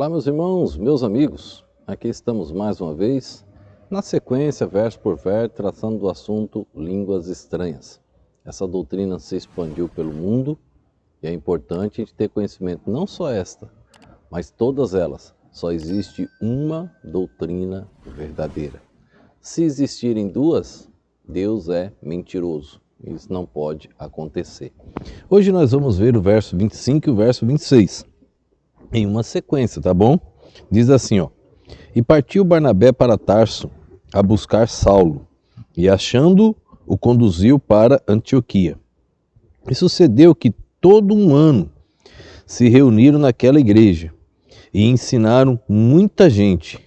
Olá, meus irmãos, meus amigos. Aqui estamos mais uma vez, na sequência, verso por verso, tratando do assunto línguas estranhas. Essa doutrina se expandiu pelo mundo e é importante a gente ter conhecimento, não só esta, mas todas elas. Só existe uma doutrina verdadeira. Se existirem duas, Deus é mentiroso. Isso não pode acontecer. Hoje nós vamos ver o verso 25 e o verso 26. Em uma sequência, tá bom? Diz assim, ó: E partiu Barnabé para Tarso a buscar Saulo, e achando, o conduziu para Antioquia. E sucedeu que todo um ano se reuniram naquela igreja e ensinaram muita gente.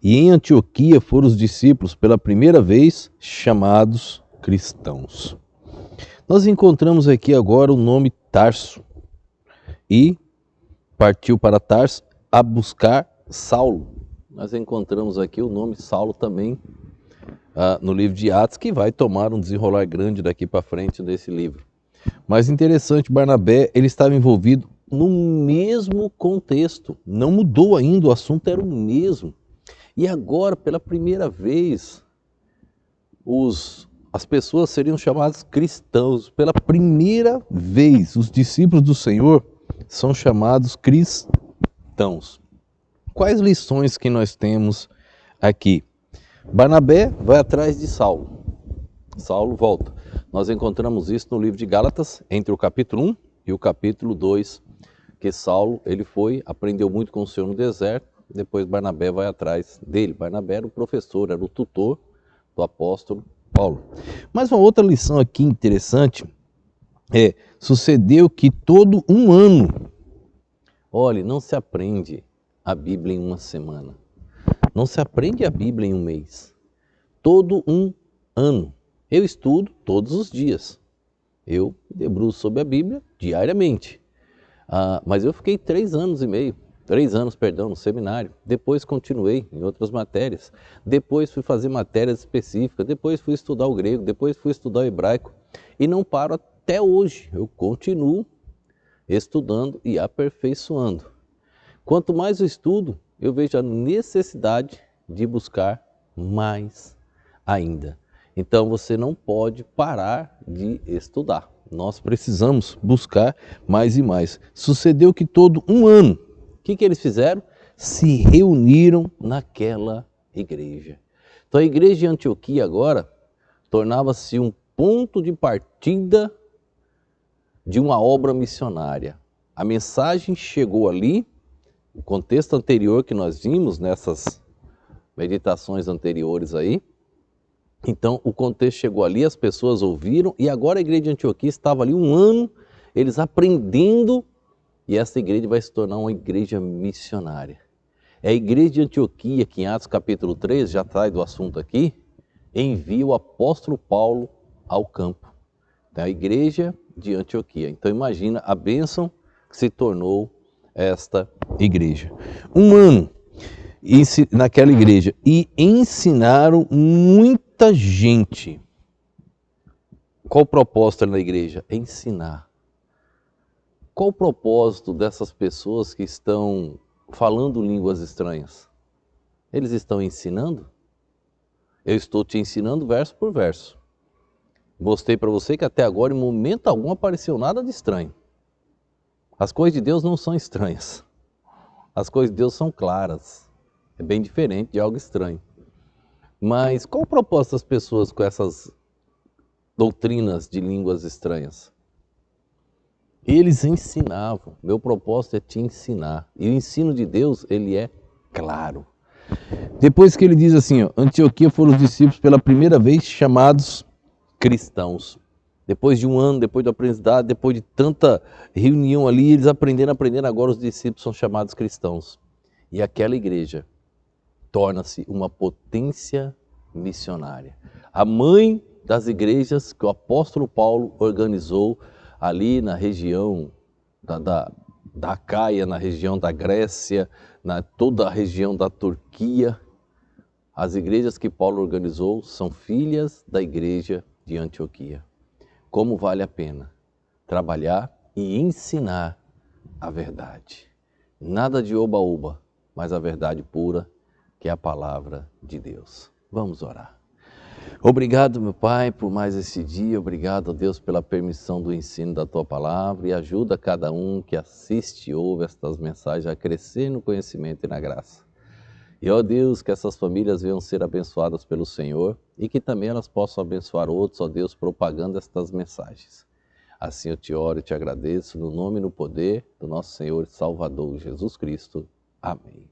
E em Antioquia foram os discípulos pela primeira vez chamados cristãos. Nós encontramos aqui agora o nome Tarso e partiu para Tarso a buscar Saulo. Nós encontramos aqui o nome Saulo também no livro de Atos, que vai tomar um desenrolar grande daqui para frente desse livro. Mas interessante, Barnabé, ele estava envolvido no mesmo contexto, não mudou ainda, o assunto era o mesmo. E agora, pela primeira vez, as pessoas seriam chamadas cristãos. Pela primeira vez, os discípulos do Senhor são chamados cristãos. Quais lições que nós temos aqui? Barnabé vai atrás de Saulo. Saulo volta. Nós encontramos isso no livro de Gálatas, entre o capítulo 1 e o capítulo 2, que Saulo, ele aprendeu muito com o Senhor no deserto, depois Barnabé vai atrás dele. Barnabé era o professor, era o tutor do apóstolo Paulo. Mas uma outra lição aqui interessante sucedeu que todo um ano, olhe, não se aprende a Bíblia em uma semana, não se aprende a Bíblia em um mês, todo um ano. Eu estudo todos os dias, eu debruço sobre a Bíblia diariamente, mas eu fiquei 3 anos no seminário, depois continuei em outras matérias, depois fui fazer matérias específicas, depois fui estudar o grego, depois fui estudar o hebraico e não paro até hoje, eu continuo estudando e aperfeiçoando. Quanto mais eu estudo, eu vejo a necessidade de buscar mais ainda. Então você não pode parar de estudar. Nós precisamos buscar mais e mais. Sucedeu que todo um ano, o que eles fizeram? Se reuniram naquela igreja. Então a igreja de Antioquia agora tornava-se um ponto de partida de uma obra missionária. A mensagem chegou ali, o contexto anterior que nós vimos nessas meditações anteriores aí. Então o contexto chegou ali, as pessoas ouviram e agora a igreja de Antioquia estava ali um ano, eles aprendendo, e essa igreja vai se tornar uma igreja missionária. É a igreja de Antioquia que em Atos capítulo 3, já traz do assunto aqui, envia o apóstolo Paulo ao campo. É a igreja de Antioquia. Então imagina a bênção que se tornou esta igreja. Um ano naquela igreja e ensinaram muita gente. Qual o propósito na igreja? Ensinar. Qual o propósito dessas pessoas que estão falando línguas estranhas? Eles estão ensinando? Eu estou te ensinando verso por verso. Mostrei para você que até agora, em momento algum, apareceu nada de estranho. As coisas de Deus não são estranhas. As coisas de Deus são claras. É bem diferente de algo estranho. Mas qual o propósito das pessoas com essas doutrinas de línguas estranhas? Eles ensinavam. Meu propósito é te ensinar. E o ensino de Deus, ele é claro. Depois que ele diz assim, Antioquia foram os discípulos pela primeira vez chamados cristãos. Depois de um ano, depois do aprendizado, depois de tanta reunião ali, eles aprendendo, agora os discípulos são chamados cristãos. E aquela igreja torna-se uma potência missionária. A mãe das igrejas que o apóstolo Paulo organizou ali na região da Acaia, na região da Grécia, toda a região da Turquia. As igrejas que Paulo organizou são filhas da igreja de Antioquia. Como vale a pena trabalhar e ensinar a verdade. Nada de oba-oba, mas a verdade pura, que é a palavra de Deus. Vamos orar. Obrigado, meu Pai, por mais esse dia. Obrigado, Deus, pela permissão do ensino da Tua Palavra e ajuda cada um que assiste e ouve estas mensagens a crescer no conhecimento e na graça. E, ó Deus, que essas famílias venham ser abençoadas pelo Senhor e que também elas possam abençoar outros, ó Deus, propagando estas mensagens. Assim eu te oro e te agradeço no nome e no poder do nosso Senhor e Salvador Jesus Cristo. Amém.